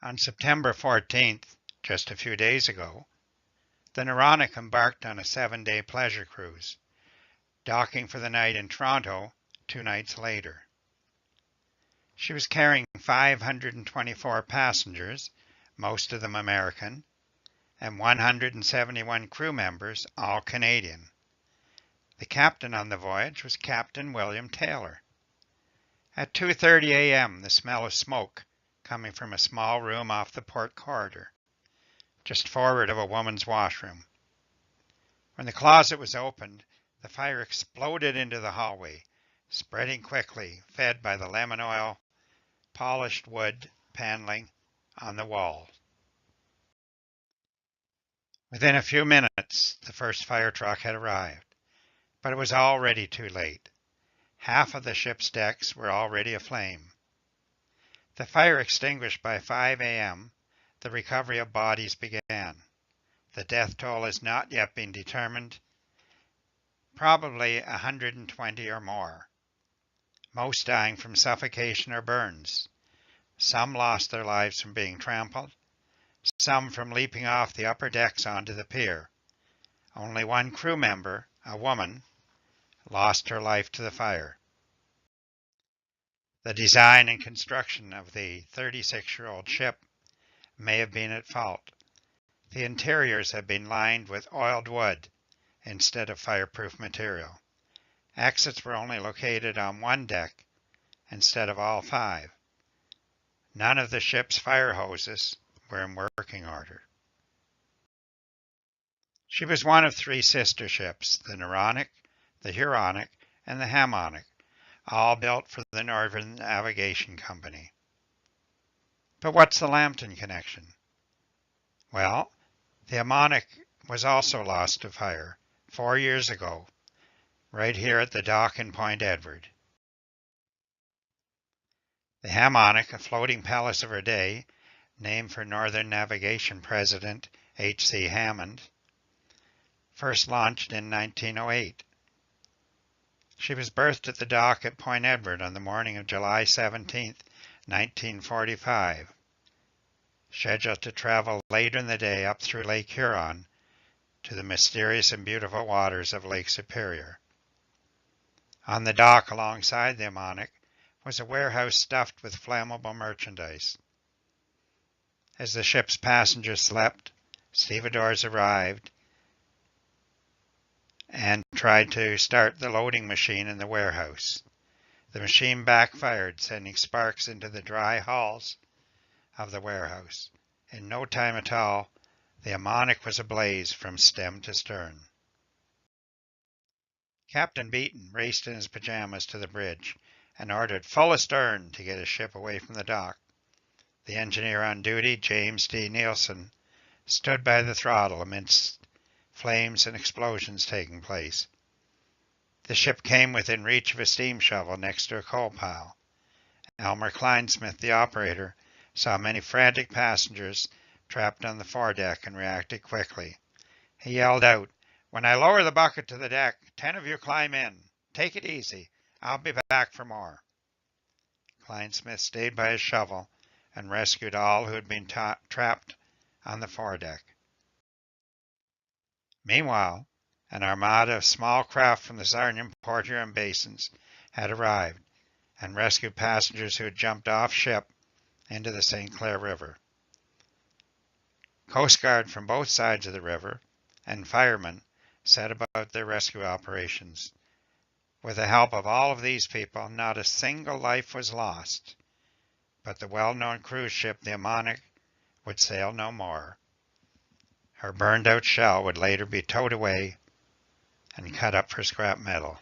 On September 14th, just a few days ago, the Noronic embarked on a 7-day pleasure cruise, docking for the night in Toronto 2 nights later. She was carrying 524 passengers, most of them American, and 171 crew members, all Canadian. The captain on the voyage was Captain William Taylor. At 2:30 a.m., the smell of smoke coming from a small room off the port corridor, just forward of a woman's washroom. When the closet was opened, the fire exploded into the hallway, spreading quickly, fed by the lemon oil, polished wood paneling on the walls. Within a few minutes, the first fire truck had arrived, but it was already too late. Half of the ship's decks were already aflame. The fire extinguished by 5 a.m., the recovery of bodies began. The death toll has not yet been determined, probably 120 or more, most dying from suffocation or burns. Some lost their lives from being trampled, some from leaping off the upper decks onto the pier. Only one crew member, a woman, lost her life to the fire. The design and construction of the 36-year-old ship may have been at fault. The interiors have been lined with oiled wood instead of fireproof material. Exits were only located on one deck instead of all 5. None of the ship's fire hoses were in working order. She was one of 3 sister ships, the Noronic, the Huronic, and the Hammonic, all built for the Northern Navigation Company. But what's the Lambton connection? Well, the Hammonic was also lost to fire 4 years ago, right here at the dock in Point Edward. The Hammonic, a floating palace of her day, named for Northern Navigation President H.C. Hammond, first launched in 1908. She was berthed at the dock at Point Edward on the morning of July 17, 1945, scheduled to travel later in the day up through Lake Huron to the mysterious and beautiful waters of Lake Superior. On the dock alongside the Hammonic was a warehouse stuffed with flammable merchandise. As the ship's passengers slept, stevedores arrived and tried to start the loading machine in the warehouse. The machine backfired, sending sparks into the dry halls of the warehouse. In no time at all, the Hammonic was ablaze from stem to stern. Captain Beaton raced in his pajamas to the bridge and ordered full astern to get his ship away from the dock. The engineer on duty, James D. Nielsen, stood by the throttle amidst flames and explosions taking place. The ship came within reach of a steam shovel next to a coal pile. Elmer Kleinsmith, the operator, saw many frantic passengers trapped on the foredeck and reacted quickly. He yelled out, "When I lower the bucket to the deck, 10 of you climb in. Take it easy. I'll be back for more." Kleinsmith stayed by his shovel and rescued all who had been trapped on the foredeck. Meanwhile, an armada of small craft from the Sarnia, Port Huron basins had arrived and rescued passengers who had jumped off ship into the St. Clair River. Coast Guard from both sides of the river and firemen set about their rescue operations. With the help of all of these people, not a single life was lost, but the well-known cruise ship, the Hammonic, would sail no more. Her burned-out shell would later be towed away and cut up for scrap metal.